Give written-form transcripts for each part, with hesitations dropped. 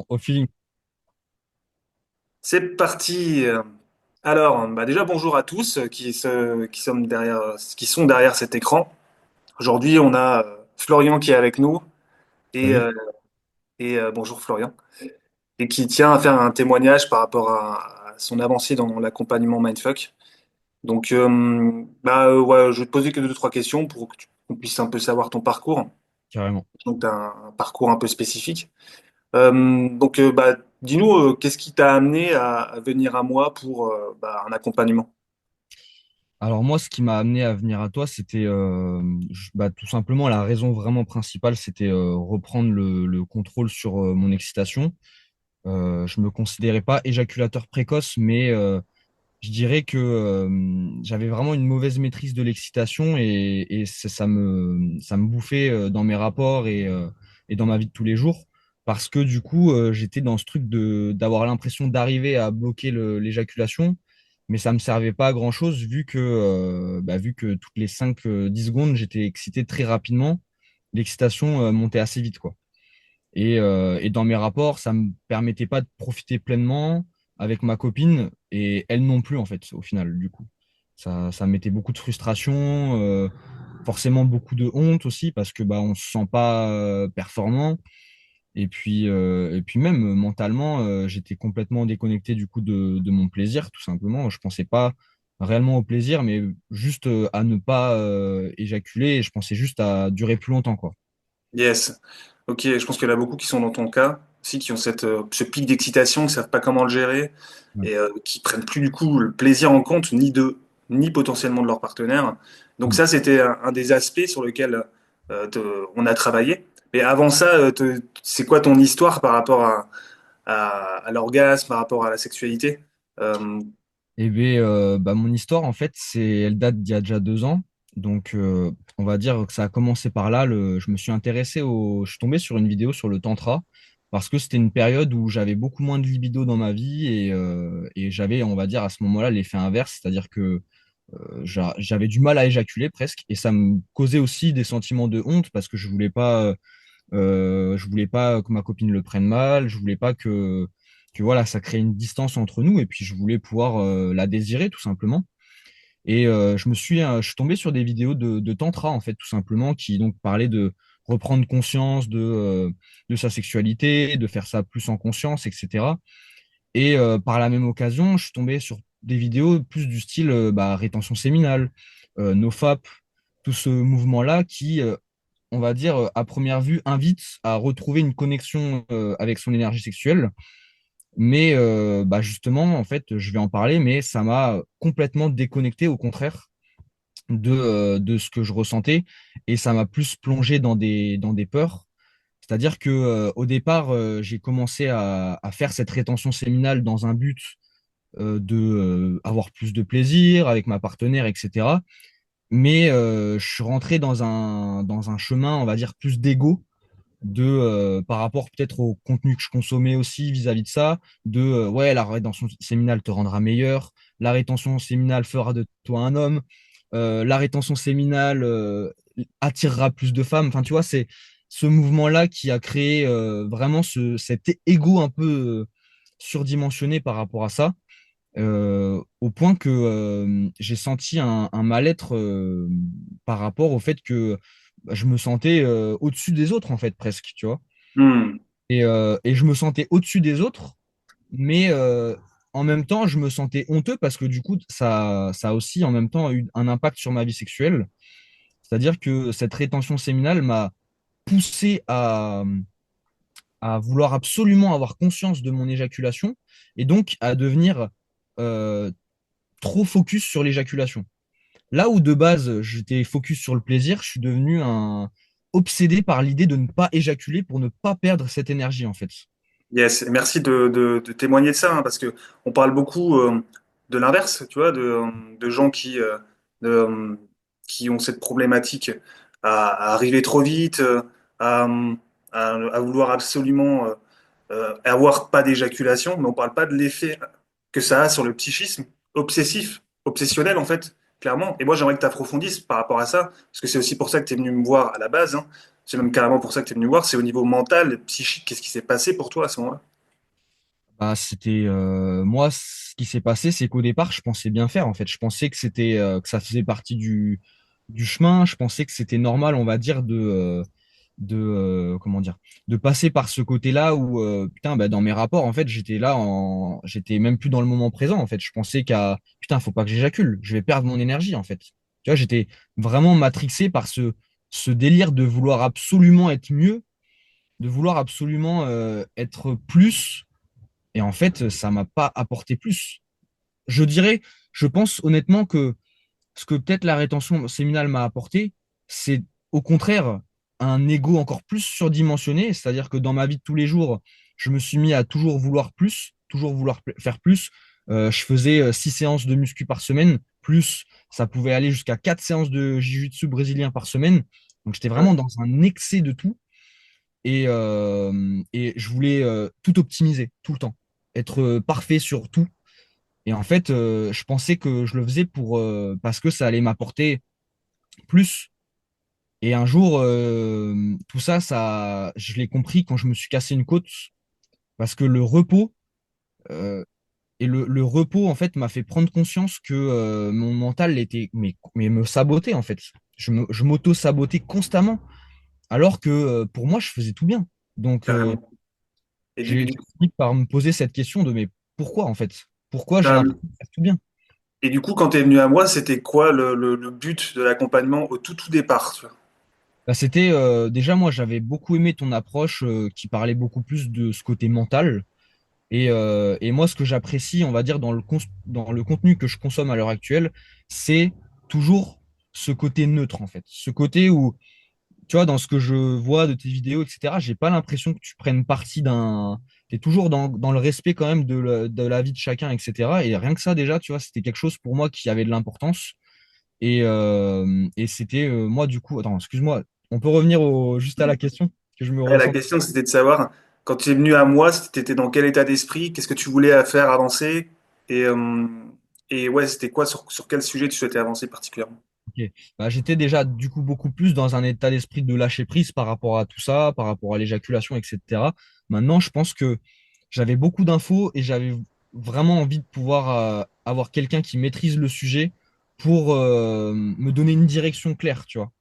au feeling. C'est parti. Alors, bah déjà bonjour à tous qui sont derrière cet écran. Aujourd'hui, on a Florian qui est avec nous et, Salut. euh, bonjour Florian et qui tient à faire un témoignage par rapport à son avancée dans l'accompagnement Mindfuck. Donc, ouais, je vais te poser que deux trois questions pour qu'on puisse un peu savoir ton parcours. Carrément. Donc, tu as un parcours un peu spécifique. Dis-nous, qu'est-ce qui t'a amené à venir à moi pour un accompagnement? Alors moi, ce qui m'a amené à venir à toi, c'était tout simplement la raison vraiment principale, c'était reprendre le contrôle sur mon excitation. Je me considérais pas éjaculateur précoce, mais je dirais que j'avais vraiment une mauvaise maîtrise de l'excitation et ça me bouffait dans mes rapports et dans ma vie de tous les jours. Parce que du coup, j'étais dans ce truc d'avoir l'impression d'arriver à bloquer l'éjaculation, mais ça me servait pas à grand-chose vu que toutes les 5 10 secondes, j'étais excité très rapidement. L'excitation montait assez vite, quoi. Et dans mes rapports, ça me permettait pas de profiter pleinement avec ma copine et elle non plus, en fait, au final, du coup. Ça mettait beaucoup de frustration, forcément beaucoup de honte aussi parce que bah, on se sent pas performant. Et puis même mentalement, j'étais complètement déconnecté du coup de mon plaisir, tout simplement. Je pensais pas réellement au plaisir, mais juste à ne pas éjaculer. Et je pensais juste à durer plus longtemps, quoi. Yes. Ok, je pense qu'il y en a beaucoup qui sont dans ton cas, aussi qui ont ce pic d'excitation, qui ne savent pas comment le gérer Ouais. et qui prennent plus du coup le plaisir en compte, ni d'eux, ni potentiellement de leur partenaire. Donc Mm. ça, c'était un des aspects sur lesquels on a travaillé. Mais avant ça, c'est quoi ton histoire par rapport à l'orgasme, par rapport à la sexualité? Euh, Et bien, mon histoire, en fait, elle date d'il y a déjà 2 ans. Donc, on va dire que ça a commencé par là. Je me suis intéressé je suis tombé sur une vidéo sur le tantra parce que c'était une période où j'avais beaucoup moins de libido dans ma vie et j'avais, on va dire, à ce moment-là, l'effet inverse, c'est-à-dire que j'avais du mal à éjaculer presque et ça me causait aussi des sentiments de honte parce que je voulais pas que ma copine le prenne mal, je voulais pas que voilà, ça crée une distance entre nous et puis je voulais pouvoir la désirer tout simplement. Et je suis tombé sur des vidéos de tantra en fait tout simplement qui donc parlaient de reprendre conscience de sa sexualité, de faire ça plus en conscience, etc. Et par la même occasion, je suis tombé sur des vidéos plus du style rétention séminale, NoFap, tout ce mouvement-là qui, on va dire, à première vue, invite à retrouver une connexion avec son énergie sexuelle. Mais justement, en fait, je vais en parler, mais ça m'a complètement déconnecté, au contraire, de ce que je ressentais. Et ça m'a plus plongé dans des peurs. C'est-à-dire que au départ, j'ai commencé à faire cette rétention séminale dans un but de avoir plus de plaisir avec ma partenaire, etc. Mais je suis rentré dans un chemin, on va dire, plus d'ego par rapport peut-être au contenu que je consommais aussi vis-à-vis de ça, ouais, la rétention séminale te rendra meilleur, la rétention séminale fera de toi un homme, la rétention séminale attirera plus de femmes. Enfin, tu vois, c'est ce mouvement-là qui a créé vraiment cet ego un peu surdimensionné par rapport à ça, au point que j'ai senti un mal-être par rapport au fait que je me sentais au-dessus des autres, en fait, presque, tu vois. hmm. Et je me sentais au-dessus des autres, mais en même temps, je me sentais honteux parce que du coup, ça a aussi en même temps eu un impact sur ma vie sexuelle. C'est-à-dire que cette rétention séminale m'a poussé à vouloir absolument avoir conscience de mon éjaculation et donc à devenir euh, trop focus sur l'éjaculation. Là où de base j'étais focus sur le plaisir, je suis devenu un obsédé par l'idée de ne pas éjaculer pour ne pas perdre cette énergie en fait. Yes, et merci de témoigner de ça, hein, parce que on parle beaucoup de l'inverse, tu vois, de gens de- qui ont cette problématique à arriver trop vite, à, à vouloir absolument avoir pas d'éjaculation, mais on parle pas de l'effet que ça a sur le psychisme obsessif, obsessionnel en fait, clairement. Et moi, j'aimerais que tu approfondisses par rapport à ça, parce que c'est aussi pour ça que tu es venu me voir à la base, hein. C'est même carrément pour ça que tu es venu me voir, c'est au niveau mental, psychique, qu'est-ce qui s'est passé pour toi à ce moment-là? C'était moi, ce qui s'est passé, c'est qu'au départ, je pensais bien faire. En fait, je pensais que c'était que ça faisait partie du chemin. Je pensais que c'était normal, on va dire, comment dire, de passer par ce côté-là où putain, bah, dans mes rapports, en fait, j'étais même plus dans le moment présent. En fait, je pensais qu'à putain, faut pas que j'éjacule, je vais perdre mon énergie. En fait, tu vois, j'étais vraiment matrixé par ce délire de vouloir absolument être mieux, de vouloir absolument être plus. Et en fait, ça m'a pas apporté plus. Je dirais, je pense honnêtement que ce que peut-être la rétention séminale m'a apporté, c'est au contraire un ego encore plus surdimensionné. C'est-à-dire que dans ma vie de tous les jours, je me suis mis à toujours vouloir plus, toujours vouloir faire plus. Je faisais 6 séances de muscu par semaine, plus ça pouvait aller jusqu'à 4 séances de jiu-jitsu brésilien par semaine. Donc j'étais Ouais, vraiment dans un excès de tout. Et je voulais tout optimiser tout le temps, être parfait sur tout. Et en fait, je pensais que je le faisais parce que ça allait m'apporter plus. Et un jour, tout ça, je l'ai compris quand je me suis cassé une côte, parce que le repos, euh, le repos, en fait, m'a fait prendre conscience que mon mental était, mais me sabotait, en fait. Je m'auto-sabotais constamment, alors que pour moi, je faisais tout bien. Donc, carrément. Et j'ai du, fini par me poser cette question de mais pourquoi en fait? Pourquoi j'ai carrément. l'impression de faire tout bien? Et du coup, quand tu es venu à moi, c'était quoi le but de l'accompagnement au tout départ, tu vois? Bah, c'était déjà moi j'avais beaucoup aimé ton approche qui parlait beaucoup plus de ce côté mental et moi ce que j'apprécie on va dire dans le contenu que je consomme à l'heure actuelle c'est toujours ce côté neutre en fait, ce côté où tu vois, dans ce que je vois de tes vidéos, etc., j'ai pas l'impression que tu prennes parti d'un. Tu es toujours dans le respect quand même de la vie de chacun, etc. Et rien que ça, déjà, tu vois, c'était quelque chose pour moi qui avait de l'importance. Et c'était, moi, du coup, attends, excuse-moi, on peut revenir juste à la question que je me Ouais, la ressens. question, c'était de savoir, quand tu es venu à moi, tu étais dans quel état d'esprit, qu'est-ce que tu voulais faire avancer, et, euh, et ouais, c'était quoi, sur quel sujet tu souhaitais avancer particulièrement? Ok. Bah, j'étais déjà, du coup, beaucoup plus dans un état d'esprit de lâcher prise par rapport à tout ça, par rapport à l'éjaculation, etc. Maintenant, je pense que j'avais beaucoup d'infos et j'avais vraiment envie de pouvoir avoir quelqu'un qui maîtrise le sujet pour me donner une direction claire, tu vois.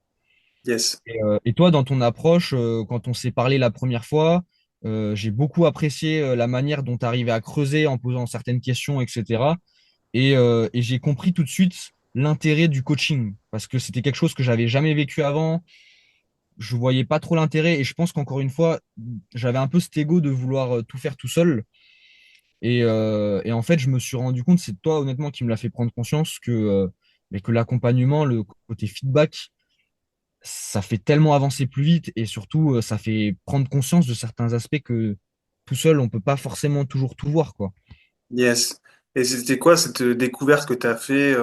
Yes. Et toi, dans ton approche, quand on s'est parlé la première fois, j'ai beaucoup apprécié la manière dont tu arrivais à creuser en posant certaines questions, etc. Et j'ai compris tout de suite l'intérêt du coaching parce que c'était quelque chose que j'avais jamais vécu avant. Je voyais pas trop l'intérêt et je pense qu'encore une fois, j'avais un peu cet ego de vouloir tout faire tout seul. Et en fait, je me suis rendu compte, c'est toi honnêtement qui me l'a fait prendre conscience mais que l'accompagnement, le côté feedback, ça fait tellement avancer plus vite et surtout, ça fait prendre conscience de certains aspects que tout seul, on peut pas forcément toujours tout voir, quoi. Yes. Et c'était quoi cette découverte que tu as fait,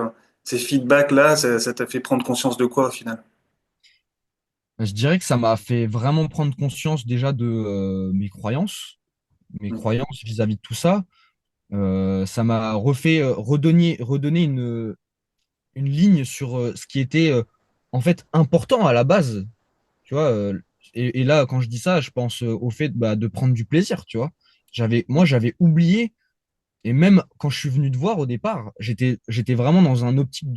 ces feedbacks-là, ça t'a fait prendre conscience de quoi au final? Je dirais que ça m'a fait vraiment prendre conscience déjà de mes Mm. croyances vis-à-vis de tout ça. Ça m'a refait redonner une ligne sur ce qui était en fait important à la base. Tu vois, et là, quand je dis ça, je pense au fait bah, de prendre du plaisir, tu vois. Moi, j'avais oublié, et même quand je suis venu te voir au départ, j'étais vraiment dans un optique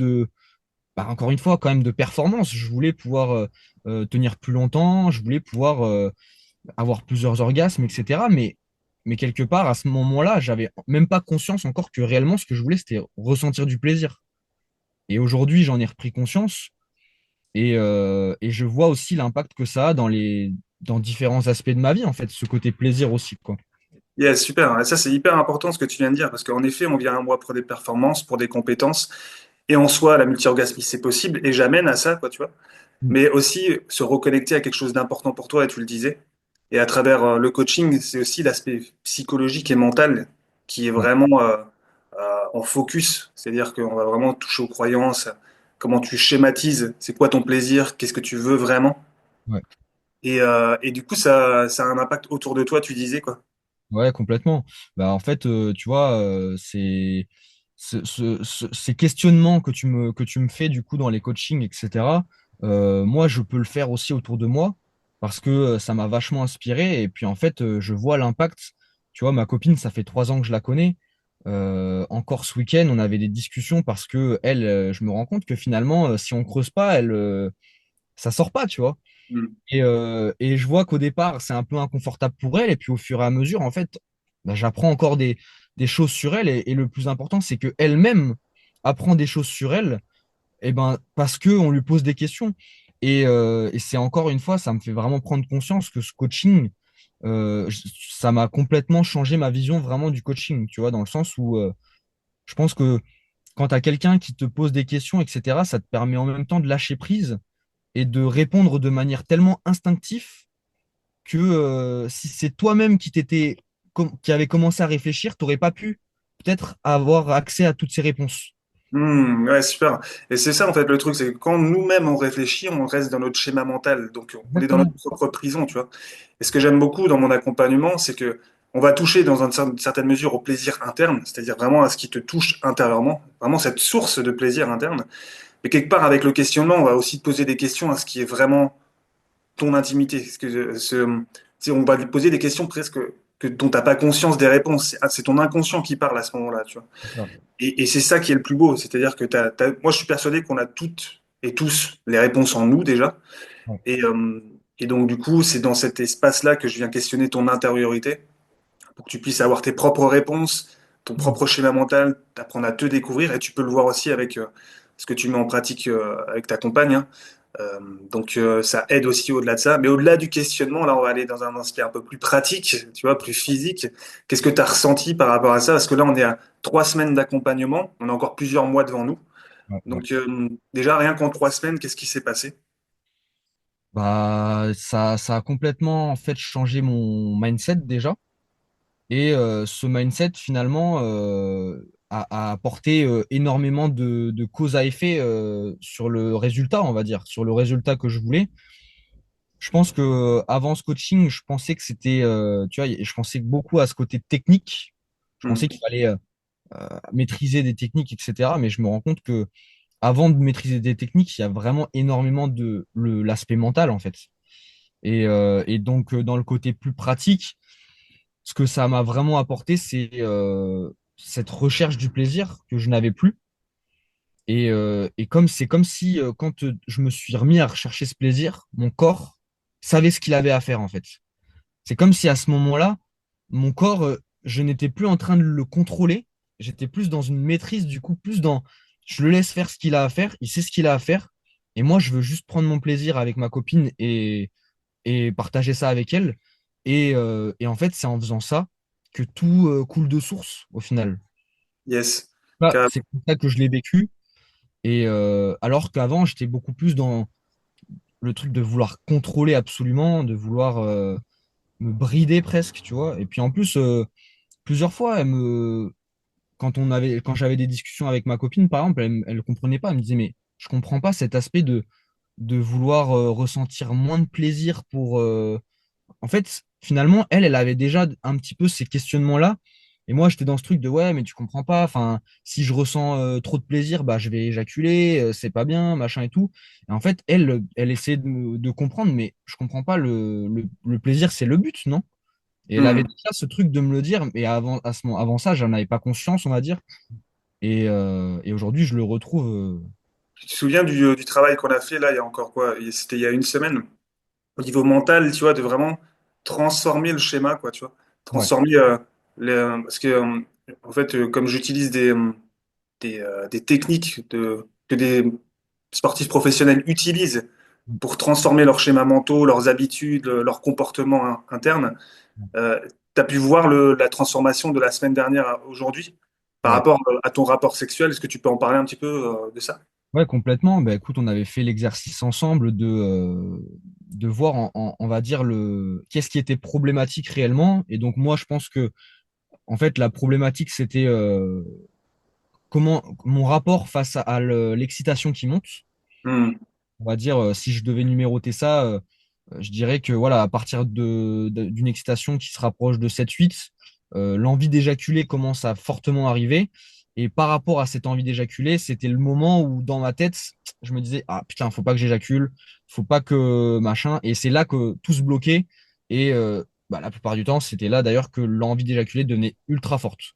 bah, encore une fois, quand même de performance. Je voulais pouvoir tenir plus longtemps, je voulais pouvoir avoir plusieurs orgasmes, etc. Mais quelque part, à ce moment-là, j'avais même pas conscience encore que réellement, ce que je voulais, c'était ressentir du plaisir. Et aujourd'hui, j'en ai repris conscience et je vois aussi l'impact que ça a dans différents aspects de ma vie, en fait, ce côté plaisir aussi, quoi. Yes, super. Et ça, c'est hyper important ce que tu viens de dire, parce qu'en effet, on vient à moi pour des performances, pour des compétences, et en soi, la multi-orgasmie, c'est possible, et j'amène à ça, quoi, tu vois. Mm. Mais aussi se reconnecter à quelque chose d'important pour toi, et tu le disais. Et à travers le coaching, c'est aussi l'aspect psychologique et mental qui est Ouais, vraiment en focus. C'est-à-dire qu'on va vraiment toucher aux croyances, comment tu schématises, c'est quoi ton plaisir, qu'est-ce que tu veux vraiment. ouais. Et du coup, ça a un impact autour de toi, tu disais, quoi. Ouais, complètement. Bah, en fait, tu vois, ces questionnements que tu me fais du coup dans les coachings, etc. Moi, je peux le faire aussi autour de moi parce que ça m'a vachement inspiré. Et puis, en fait, je vois l'impact. Tu vois, ma copine, ça fait 3 ans que je la connais. Encore ce week-end, on avait des discussions parce que elle, je me rends compte que finalement, si on creuse pas, ça sort pas, tu vois. Mm. Et je vois qu'au départ, c'est un peu inconfortable pour elle. Et puis au fur et à mesure, en fait, bah, j'apprends encore des choses sur elle. Et le plus important, c'est qu'elle-même apprend des choses sur elle, et ben, parce qu'on lui pose des questions. Et c'est encore une fois, ça me fait vraiment prendre conscience que ce coaching, ça m'a complètement changé ma vision vraiment du coaching, tu vois, dans le sens où je pense que quand tu as quelqu'un qui te pose des questions, etc., ça te permet en même temps de lâcher prise et de répondre de manière tellement instinctive que si c'est toi-même qui avait commencé à réfléchir, tu n'aurais pas pu peut-être avoir accès à toutes ces réponses. Ouais, super. Et c'est ça, en fait, le truc, c'est que quand nous-mêmes on réfléchit, on reste dans notre schéma mental. Donc, on est dans notre Exactement. propre prison, tu vois. Et ce que j'aime beaucoup dans mon accompagnement, c'est que on va toucher dans une certaine mesure au plaisir interne, c'est-à-dire vraiment à ce qui te touche intérieurement, vraiment cette source de plaisir interne. Mais quelque part, avec le questionnement, on va aussi te poser des questions à ce qui est vraiment ton intimité. On va lui poser des questions presque dont tu n'as pas conscience des réponses. C'est ton inconscient qui parle à ce moment-là, tu vois. C'est ça. Et c'est ça qui est le plus beau, c'est-à-dire que moi je suis persuadé qu'on a toutes et tous les réponses en nous déjà, Ouais. et, euh, et donc du coup c'est dans cet espace-là que je viens questionner ton intériorité, pour que tu puisses avoir tes propres réponses, ton Mm. propre schéma mental, t'apprendre à te découvrir, et tu peux le voir aussi avec ce que tu mets en pratique avec ta compagne, hein. Euh, ça aide aussi au-delà de ça. Mais au-delà du questionnement, là, on va aller dans un aspect un peu plus pratique, tu vois, plus physique. Qu'est-ce que tu as ressenti par rapport à ça? Parce que là, on est à 3 semaines d'accompagnement, on a encore plusieurs mois devant nous. Ouais, ouais. Déjà, rien qu'en 3 semaines, qu'est-ce qui s'est passé? Bah, ça a complètement en fait changé mon mindset déjà. Et ce mindset finalement a apporté énormément de cause à effet sur le résultat, on va dire, sur le résultat que je voulais. Je pense que avant ce coaching, je pensais que c'était, tu vois, je pensais beaucoup à ce côté technique. Je Hmm. pensais qu'il fallait maîtriser des techniques, etc. Mais je me rends compte que avant de maîtriser des techniques, il y a vraiment énormément de l'aspect mental en fait. Et donc dans le côté plus pratique, ce que ça m'a vraiment apporté, c'est cette recherche du plaisir que je n'avais plus. Et comme c'est comme si quand je me suis remis à rechercher ce plaisir, mon corps savait ce qu'il avait à faire en fait. C'est comme si à ce moment-là, mon corps, je n'étais plus en train de le contrôler, j'étais plus dans une maîtrise, du coup, plus dans je le laisse faire ce qu'il a à faire, il sait ce qu'il a à faire, et moi, je veux juste prendre mon plaisir avec ma copine et partager ça avec elle. Et en fait, c'est en faisant ça que tout coule de source au final. Yes. Bah, c'est comme ça que je l'ai vécu. Et alors qu'avant, j'étais beaucoup plus dans le truc de vouloir contrôler absolument, de vouloir me brider presque, tu vois. Et puis en plus, plusieurs fois, quand j'avais des discussions avec ma copine, par exemple, elle ne comprenait pas. Elle me disait, mais je comprends pas cet aspect de vouloir ressentir moins de plaisir pour, en fait, finalement, elle avait déjà un petit peu ces questionnements-là. Et moi, j'étais dans ce truc de ouais, mais tu comprends pas. Enfin, si je ressens trop de plaisir, bah, je vais éjaculer, c'est pas bien, machin et tout. Et en fait, elle essayait de comprendre, mais je comprends pas. Le plaisir, c'est le but, non? Et elle avait Hmm. déjà ce truc de me le dire, mais avant ça, j'en avais pas conscience, on va dire. Et aujourd'hui, je le retrouve. Tu te souviens du travail qu'on a fait là, il y a encore quoi? C'était il y a une semaine. Au niveau mental, tu vois, de vraiment transformer le schéma, quoi, tu vois. Ouais. Transformer parce que en fait, comme j'utilise des techniques que des sportifs professionnels utilisent pour transformer leurs schémas mentaux, leurs habitudes, leur comportement interne, tu as pu voir la transformation de la semaine dernière à aujourd'hui par Ouais. rapport à ton rapport sexuel. Est-ce que tu peux en parler un petit peu de ça? Ouais, complètement. Bah, écoute, on avait fait l'exercice ensemble de voir, on va dire, qu'est-ce qui était problématique réellement. Et donc, moi, je pense que, en fait, la problématique, c'était comment mon rapport face à l'excitation qui monte. Hmm. On va dire, si je devais numéroter ça, je dirais que, voilà, à partir d'une excitation qui se rapproche de 7-8, l'envie d'éjaculer commence à fortement arriver. Et par rapport à cette envie d'éjaculer, c'était le moment où, dans ma tête, je me disais, ah putain, faut pas que j'éjacule, faut pas que machin. Et c'est là que tout se bloquait. Et bah, la plupart du temps, c'était là d'ailleurs que l'envie d'éjaculer devenait ultra forte.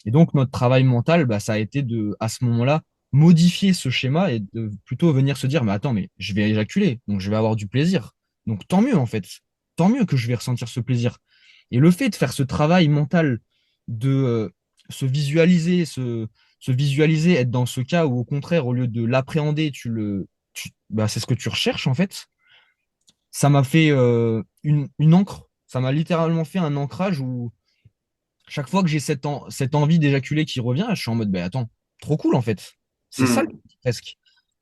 Et donc, notre travail mental, bah, ça a été à ce moment-là, modifier ce schéma et de plutôt venir se dire, mais attends, mais je vais éjaculer, donc je vais avoir du plaisir. Donc, tant mieux, en fait. Tant mieux que je vais ressentir ce plaisir. Et le fait de faire ce travail mental, de se visualiser, se visualiser, être dans ce cas où, au contraire, au lieu de l'appréhender, bah, c'est ce que tu recherches, en fait, ça m'a fait une encre. Ça m'a littéralement fait un ancrage où chaque fois que j'ai cette envie d'éjaculer qui revient, je suis en mode, ben attends, trop cool en fait. C'est ça le Hmm. truc, presque.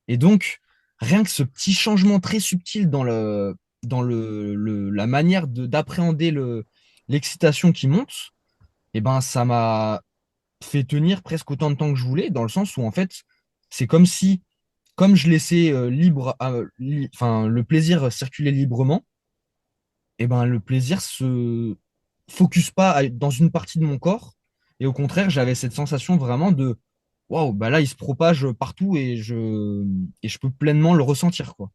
Et donc, rien que ce petit changement très subtil dans la manière d'appréhender l'excitation qui monte, et ben ça m'a fait tenir presque autant de temps que je voulais, dans le sens où en fait, c'est comme si, comme je laissais enfin, le plaisir circuler librement, et ben le plaisir se focus pas dans une partie de mon corps. Et au contraire, j'avais cette sensation vraiment de waouh, bah là, il se propage partout et je peux pleinement le ressentir, quoi.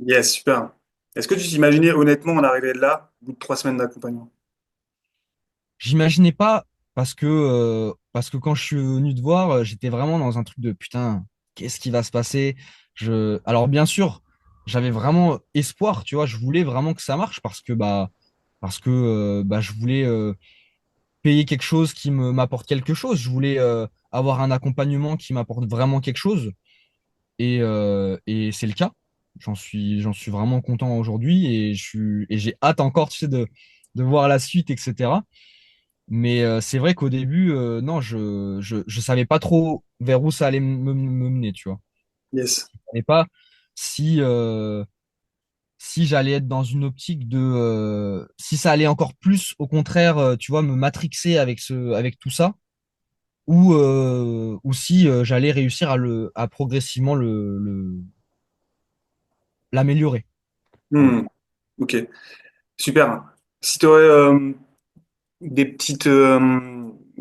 Yes, super. Est-ce que tu t'imaginais honnêtement en arriver de là, au bout de 3 semaines d'accompagnement? J'imaginais pas parce que quand je suis venu te voir, j'étais vraiment dans un truc de putain, qu'est-ce qui va se passer? Alors bien sûr, j'avais vraiment espoir, tu vois, je voulais vraiment que ça marche parce que bah, je voulais payer quelque chose qui m'apporte quelque chose. Je voulais avoir un accompagnement qui m'apporte vraiment quelque chose. Et c'est le cas. J'en suis vraiment content aujourd'hui et j'ai hâte encore, tu sais, de voir la suite, etc. Mais c'est vrai qu'au début, non, je savais pas trop vers où ça allait me mener, tu vois. Yes. Je savais pas si, si j'allais être dans une optique si ça allait encore plus, au contraire, tu vois, me matrixer avec tout ça ou si j'allais réussir à progressivement l'améliorer. Voilà. Hmm. Ok, super. Si tu aurais des petites...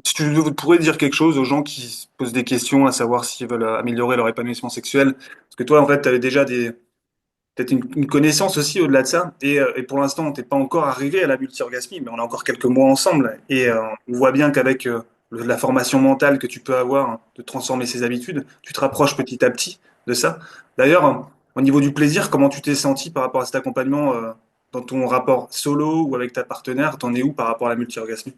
si tu pourrais dire quelque chose aux gens qui se posent des questions à savoir s'ils veulent améliorer leur épanouissement sexuel, parce que toi, en fait, tu avais déjà peut-être une connaissance aussi au-delà de ça, et pour l'instant, on t'es pas encore arrivé à la multi-orgasmie, mais on a encore quelques mois ensemble, et on voit bien qu'avec la formation mentale que tu peux avoir, hein, de transformer ses habitudes, tu te rapproches petit à petit de ça. D'ailleurs, au niveau du plaisir, comment tu t'es senti par rapport à cet accompagnement dans ton rapport solo ou avec ta partenaire? T'en es où par rapport à la multi-orgasmie?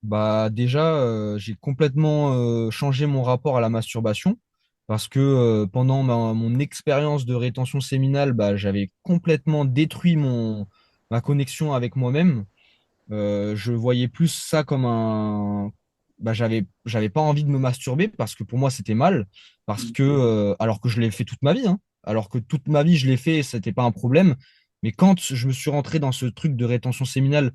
Bah déjà, j'ai complètement changé mon rapport à la masturbation parce que pendant mon expérience de rétention séminale, bah, j'avais complètement détruit ma connexion avec moi-même. Je voyais plus ça comme bah, j'avais pas envie de me masturber parce que pour moi c'était mal, parce que alors que je l'ai fait toute ma vie, hein, alors que toute ma vie je l'ai fait, c'était pas un problème. Mais quand je me suis rentré dans ce truc de rétention séminale,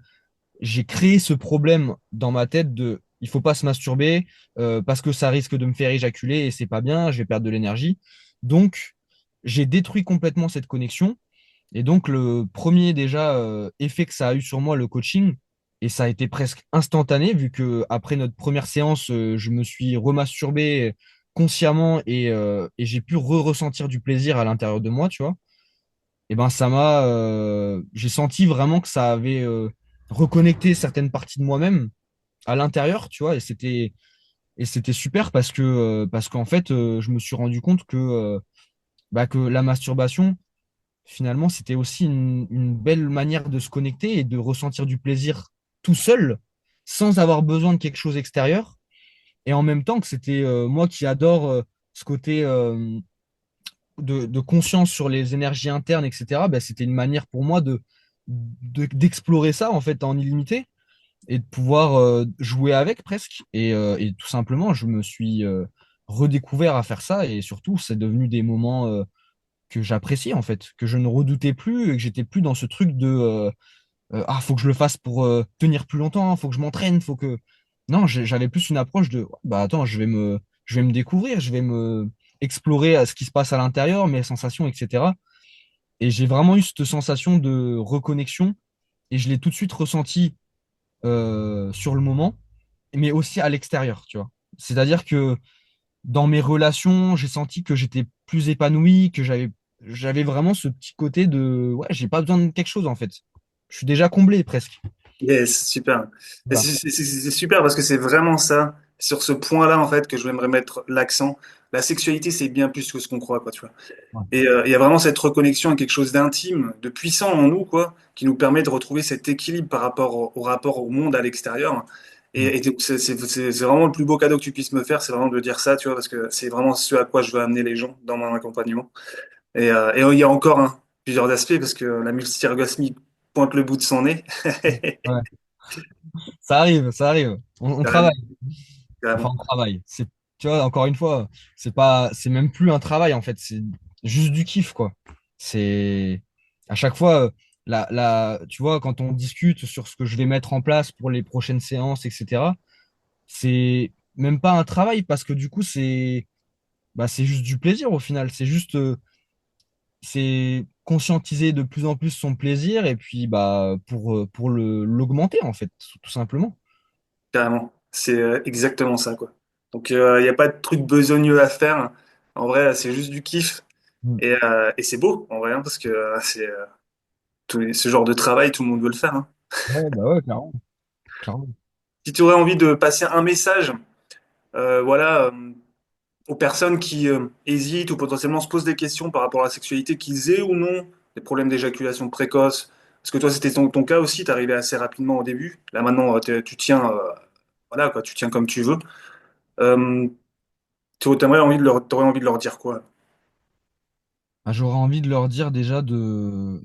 j'ai créé ce problème dans ma tête de il faut pas se masturber parce que ça risque de me faire éjaculer et c'est pas bien, je vais perdre de l'énergie. Donc j'ai détruit complètement cette connexion. Et donc, le premier déjà effet que ça a eu sur moi, le coaching, et ça a été presque instantané, vu que après notre première séance, je me suis remasturbé consciemment et j'ai pu ressentir du plaisir à l'intérieur de moi, tu vois. Et ben, j'ai senti vraiment que ça avait reconnecté certaines parties de moi-même à l'intérieur, tu vois, et c'était super parce qu'en fait, je me suis rendu compte bah, que la masturbation, finalement, c'était aussi une belle manière de se connecter et de ressentir du plaisir tout seul, sans avoir besoin de quelque chose extérieur. Et en même temps que c'était moi qui adore ce côté de conscience sur les énergies internes, etc., bah, c'était une manière pour moi d'explorer ça en fait en illimité et de pouvoir jouer avec presque. Et tout simplement, je me suis redécouvert à faire ça et surtout, c'est devenu des moments que j'appréciais en fait, que je ne redoutais plus et que j'étais plus dans ce truc ah, faut que je le fasse pour tenir plus longtemps, faut que je m'entraîne, faut que. Non, j'avais plus une approche de bah attends, je vais me découvrir, je vais me explorer ce qui se passe à l'intérieur, mes sensations, etc. Et j'ai vraiment eu cette sensation de reconnexion et je l'ai tout de suite ressenti sur le moment, mais aussi à l'extérieur, tu vois. C'est-à-dire que dans mes relations, j'ai senti que j'étais plus épanoui, que j'avais vraiment ce petit côté de ouais, j'ai pas besoin de quelque chose en fait. Je suis déjà comblé presque. Yes, super. Et Voilà. c'est super parce que c'est vraiment ça, sur ce point-là, en fait, que je aimerais mettre l'accent. La sexualité, c'est bien plus que ce qu'on croit, quoi, tu vois. Ouais. Et il y a vraiment cette reconnexion à quelque chose d'intime, de puissant en nous, quoi, qui nous permet de retrouver cet équilibre par rapport au rapport au monde à l'extérieur. Mm. Et c'est vraiment le plus beau cadeau que tu puisses me faire, c'est vraiment de dire ça, tu vois, parce que c'est vraiment ce à quoi je veux amener les gens dans mon accompagnement. Et il y a encore plusieurs aspects, parce que la multi-orgasmie pointe le bout de son nez. Ouais. Ça arrive, ça arrive. On travaille. Carrément, Enfin, carrément. on travaille. C'est, tu vois, encore une fois, c'est même plus un travail en fait. C'est juste du kiff, quoi. C'est à chaque fois, tu vois, quand on discute sur ce que je vais mettre en place pour les prochaines séances, etc. C'est même pas un travail parce que du coup, c'est juste du plaisir au final. C'est conscientiser de plus en plus son plaisir et puis pour l'augmenter en fait, tout simplement. Carrément. C'est exactement ça, quoi. Donc, il n'y a pas de truc besogneux à faire. En vrai, c'est juste du kiff. Mm. Et c'est beau, en vrai, hein, parce que ce genre de travail, tout le monde veut le faire, hein. Ouais, bah ouais, clairement. Clairement. Si tu aurais envie de passer un message, voilà, aux personnes qui hésitent ou potentiellement se posent des questions par rapport à la sexualité, qu'ils aient ou non des problèmes d'éjaculation précoce, parce que toi, c'était ton cas aussi, tu arrivé assez rapidement au début. Là, maintenant, tu tiens, voilà, quoi, tu tiens comme tu veux. Euh, t'aurais envie de leur dire quoi? Ah, j'aurais envie de leur dire déjà de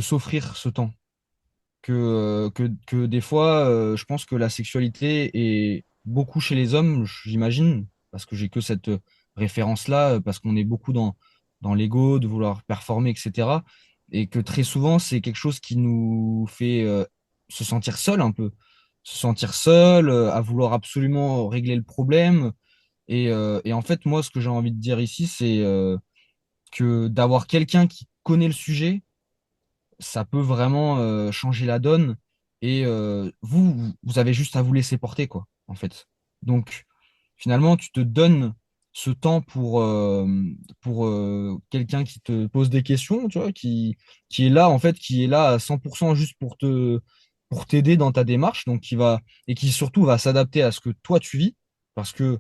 s'offrir ce temps. Que des fois, je pense que la sexualité est beaucoup chez les hommes, j'imagine, parce que j'ai que cette référence-là, parce qu'on est beaucoup dans l'ego, de vouloir performer, etc. Et que très souvent, c'est quelque chose qui nous fait se sentir seul un peu. Se sentir seul, à vouloir absolument régler le problème. Et en fait, moi, ce que j'ai envie de dire ici, c'est que d'avoir quelqu'un qui connaît le sujet, ça peut vraiment changer la donne. Et vous avez juste à vous laisser porter, quoi, en fait. Donc, finalement, tu te donnes ce temps pour quelqu'un qui te pose des questions, tu vois, qui est là, en fait, qui est là à 100% juste pour t'aider dans ta démarche, donc et qui surtout va s'adapter à ce que toi tu vis, parce que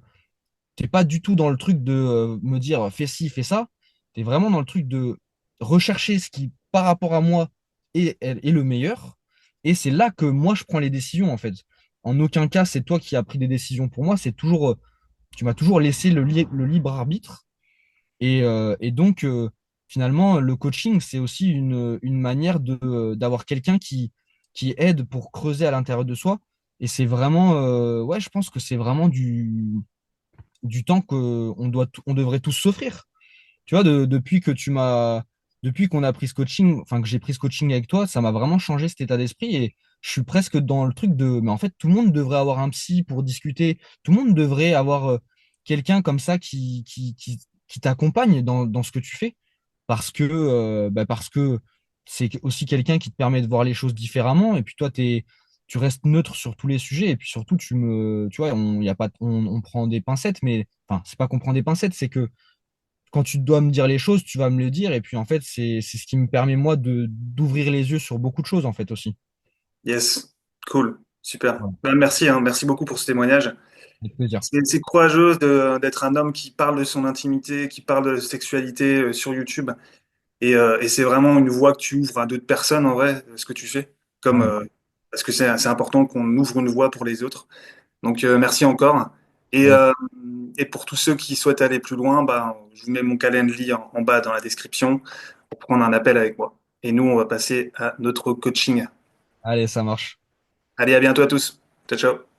t'es pas du tout dans le truc de me dire fais ci, fais ça. Tu es vraiment dans le truc de rechercher ce qui, par rapport à moi, est le meilleur. Et c'est là que moi, je prends les décisions, en fait. En aucun cas, c'est toi qui as pris des décisions pour moi. C'est toujours, tu m'as toujours laissé le libre arbitre. Et donc, finalement, le coaching, c'est aussi une manière d'avoir quelqu'un qui aide pour creuser à l'intérieur de soi. Et c'est vraiment, ouais, je pense que c'est vraiment du temps on devrait tous s'offrir. Tu vois, depuis qu'on a pris ce coaching, enfin que j'ai pris ce coaching avec toi, ça m'a vraiment changé cet état d'esprit et je suis presque dans le truc mais en fait, tout le monde devrait avoir un psy pour discuter. Tout le monde devrait avoir quelqu'un comme ça qui t'accompagne dans ce que tu fais parce que c'est aussi quelqu'un qui te permet de voir les choses différemment et puis toi, tu restes neutre sur tous les sujets et puis surtout tu vois y a pas on prend des pincettes mais enfin c'est pas qu'on prend des pincettes, c'est que quand tu dois me dire les choses, tu vas me le dire. Et puis, en fait, c'est ce qui me permet, moi, d'ouvrir les yeux sur beaucoup de choses, en fait, aussi. Yes, cool, super. Voilà. Ben, merci, hein, merci beaucoup pour ce témoignage. Avec plaisir. C'est courageux d'être un homme qui parle de son intimité, qui parle de sexualité sur YouTube. Et c'est vraiment une voie que tu ouvres à d'autres personnes, en vrai, ce que tu fais. Comme, Ouais. parce que c'est important qu'on ouvre une voie pour les autres. Donc, merci encore. Et, Avec- euh, et pour tous ceux qui souhaitent aller plus loin, ben, je vous mets mon calendrier en bas dans la description pour prendre un appel avec moi. Et nous, on va passer à notre coaching. Allez, ça marche. Allez, à bientôt à tous. Ciao, ciao.